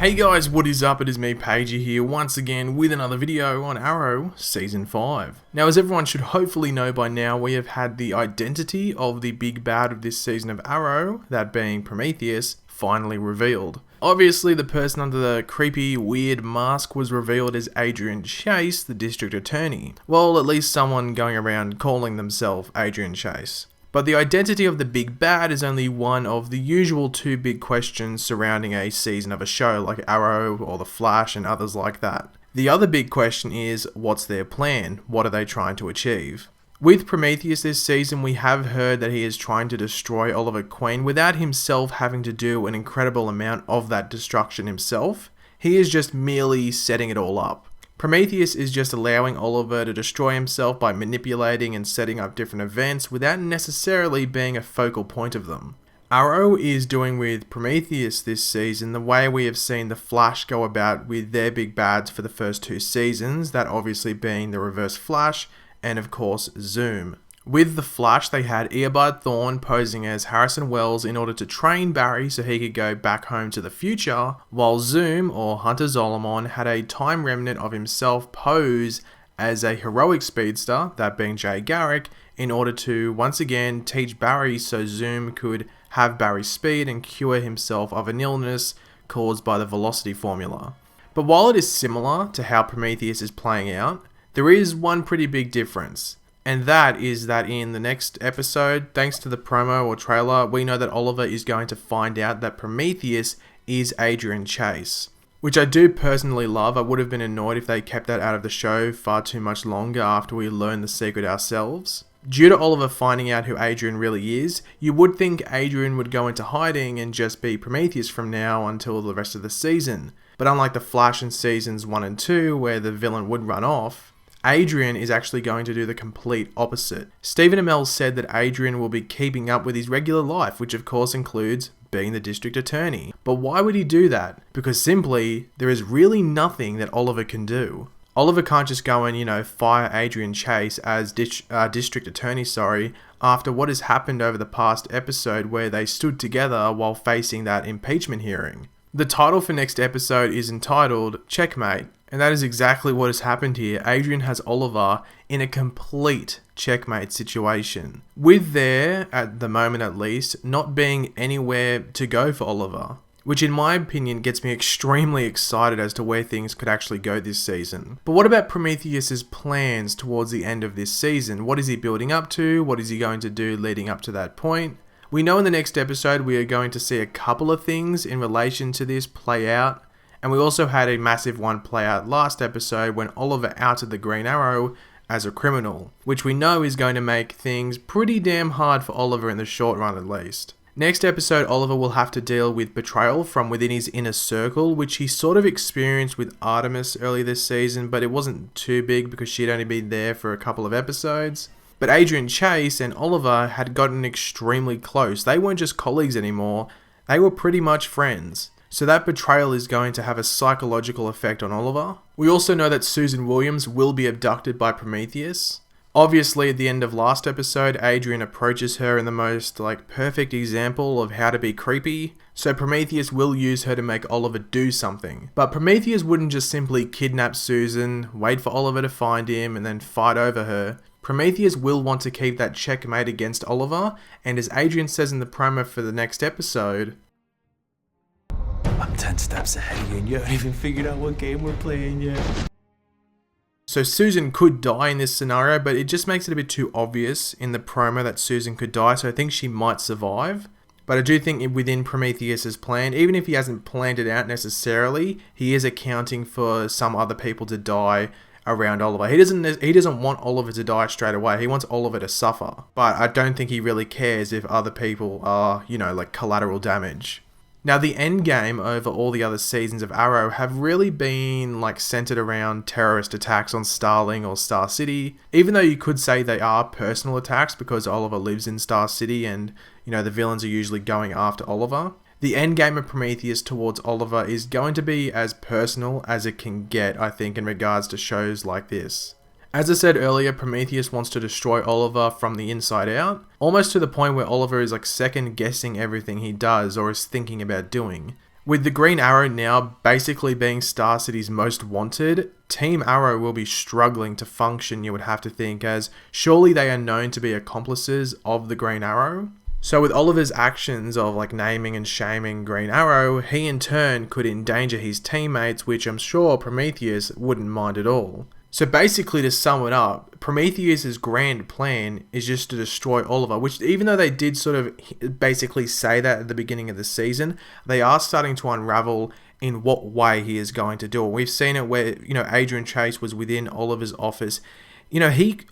Hey guys, what is up? It is me, Pagey here, once again with another video on Arrow Season 5. Now, as everyone should hopefully know by now, we have had the identity of the big bad of this season of Arrow, that being Prometheus, finally revealed. Obviously, the person under the creepy, weird mask was revealed as Adrian Chase, the district attorney. Well, at least someone going around calling themselves Adrian Chase. But the identity of the big bad is only one of the usual two big questions surrounding a season of a show like Arrow or The Flash and others like that. The other big question is, what's their plan? What are they trying to achieve? With Prometheus this season, we have heard that he is trying to destroy Oliver Queen without himself having to do an incredible amount of that destruction himself. He is just merely setting it all up. Prometheus is just allowing Oliver to destroy himself by manipulating and setting up different events without necessarily being a focal point of them. Arrow is doing with Prometheus this season the way we have seen The Flash go about with their big bads for the first two seasons, that obviously being the Reverse Flash and of course Zoom. With The Flash, they had Eobard Thawne posing as Harrison Wells in order to train Barry so he could go back home to the future, while Zoom, or Hunter Zolomon, had a time remnant of himself pose as a heroic speedster, that being Jay Garrick, in order to once again teach Barry so Zoom could have Barry's speed and cure himself of an illness caused by the velocity formula. But while it is similar to how Prometheus is playing out, there is one pretty big difference. And that is that in the next episode, thanks to the promo or trailer, we know that Oliver is going to find out that Prometheus is Adrian Chase. Which I do personally love. I would have been annoyed if they kept that out of the show far too much longer after we learned the secret ourselves. Due to Oliver finding out who Adrian really is, you would think Adrian would go into hiding and just be Prometheus from now until the rest of the season. But unlike The Flash in seasons 1 and 2, where the villain would run off, Adrian is actually going to do the complete opposite. Stephen Amell said that Adrian will be keeping up with his regular life, which of course includes being the district attorney. But why would he do that? Because simply, there is really nothing that Oliver can do. Oliver can't just go and, fire Adrian Chase as district attorney, after what has happened over the past episode where they stood together while facing that impeachment hearing. The title for next episode is entitled Checkmate. And that is exactly what has happened here. Adrian has Oliver in a complete checkmate situation, with there, at the moment at least, not being anywhere to go for Oliver. Which in my opinion gets me extremely excited as to where things could actually go this season. But what about Prometheus's plans towards the end of this season? What is he building up to? What is he going to do leading up to that point? We know in the next episode we are going to see a couple of things in relation to this play out. And we also had a massive one play out last episode when Oliver outed the Green Arrow as a criminal, which we know is going to make things pretty damn hard for Oliver in the short run at least. Next episode, Oliver will have to deal with betrayal from within his inner circle, which he sort of experienced with Artemis early this season, but it wasn't too big because she'd only been there for a couple of episodes. But Adrian Chase and Oliver had gotten extremely close. They weren't just colleagues anymore, they were pretty much friends. So that betrayal is going to have a psychological effect on Oliver. We also know that Susan Williams will be abducted by Prometheus. Obviously, at the end of last episode, Adrian approaches her in the most perfect example of how to be creepy. So Prometheus will use her to make Oliver do something. But Prometheus wouldn't just simply kidnap Susan, wait for Oliver to find him, and then fight over her. Prometheus will want to keep that checkmate against Oliver, and as Adrian says in the promo for the next episode, I'm 10 steps ahead of you and you haven't even figured out what game we're playing yet. So Susan could die in this scenario, but it just makes it a bit too obvious in the promo that Susan could die, so I think she might survive. But I do think within Prometheus's plan, even if he hasn't planned it out necessarily, he is accounting for some other people to die around Oliver. He doesn't want Oliver to die straight away. He wants Oliver to suffer. But I don't think he really cares if other people are, collateral damage. Now, the end game over all the other seasons of Arrow have really been centered around terrorist attacks on Starling or Star City, even though you could say they are personal attacks because Oliver lives in Star City and, the villains are usually going after Oliver. The end game of Prometheus towards Oliver is going to be as personal as it can get, I think, in regards to shows like this. As I said earlier, Prometheus wants to destroy Oliver from the inside out, almost to the point where Oliver is second guessing everything he does or is thinking about doing. With the Green Arrow now basically being Star City's most wanted, Team Arrow will be struggling to function, you would have to think, as surely they are known to be accomplices of the Green Arrow. So with Oliver's actions of like naming and shaming Green Arrow, he in turn could endanger his teammates, which I'm sure Prometheus wouldn't mind at all. So basically, to sum it up, Prometheus's grand plan is just to destroy Oliver, which even though they did sort of basically say that at the beginning of the season, they are starting to unravel in what way he is going to do it. We've seen it where, Adrian Chase was within Oliver's office.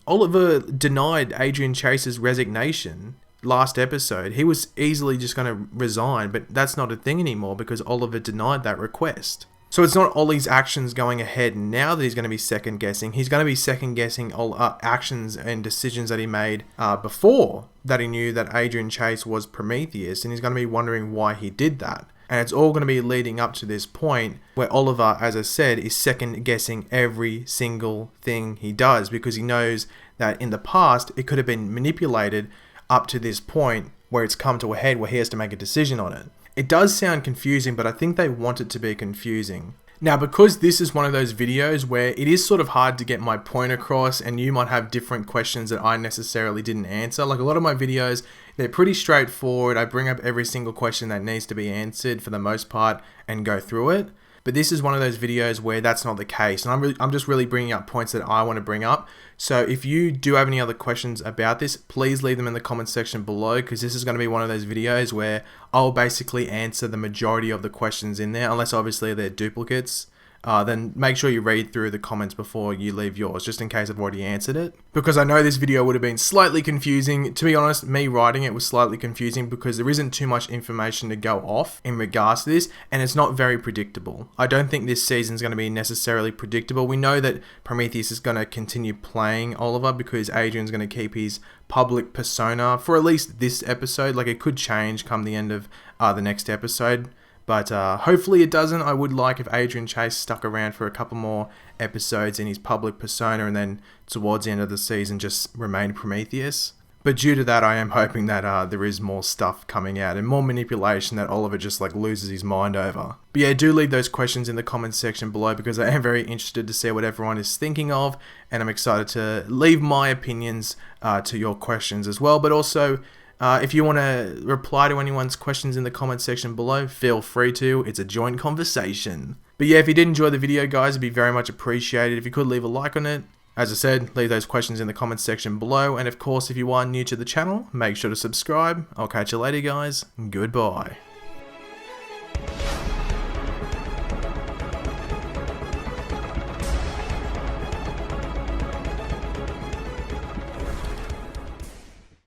Oliver denied Adrian Chase's resignation last episode. He was easily just going to resign, but that's not a thing anymore because Oliver denied that request. So it's not Ollie's actions going ahead now that he's going to be second guessing. He's going to be second guessing all actions and decisions that he made before that he knew that Adrian Chase was Prometheus, and he's going to be wondering why he did that. And it's all going to be leading up to this point where Oliver, as I said, is second guessing every single thing he does because he knows that in the past it could have been manipulated up to this point where it's come to a head where he has to make a decision on it. It does sound confusing, but I think they want it to be confusing. Now, because this is one of those videos where it is sort of hard to get my point across and you might have different questions that I necessarily didn't answer. Like a lot of my videos, they're pretty straightforward. I bring up every single question that needs to be answered for the most part and go through it. But this is one of those videos where that's not the case. And I'm just really bringing up points that I want to bring up. So if you do have any other questions about this, please leave them in the comments section below, because this is going to be one of those videos where I'll basically answer the majority of the questions in there, unless obviously they're duplicates. Then make sure you read through the comments before you leave yours, just in case I've already answered it. Because I know this video would have been slightly confusing. To be honest, me writing it was slightly confusing because there isn't too much information to go off in regards to this, and it's not very predictable. I don't think this season's going to be necessarily predictable. We know that Prometheus is going to continue playing Oliver because Adrian's going to keep his public persona for at least this episode. Like, it could change come the end of the next episode. But hopefully it doesn't. I would like if Adrian Chase stuck around for a couple more episodes in his public persona and then towards the end of the season just remained Prometheus. But due to that, I am hoping that there is more stuff coming out and more manipulation that Oliver just like loses his mind over. But yeah, do leave those questions in the comments section below because I am very interested to see what everyone is thinking of, and I'm excited to leave my opinions to your questions as well. But also, if you want to reply to anyone's questions in the comment section below, feel free to. It's a joint conversation. But yeah, if you did enjoy the video, guys, it'd be very much appreciated if you could leave a like on it. As I said, leave those questions in the comment section below. And of course, if you are new to the channel, make sure to subscribe. I'll catch you later, guys. Goodbye.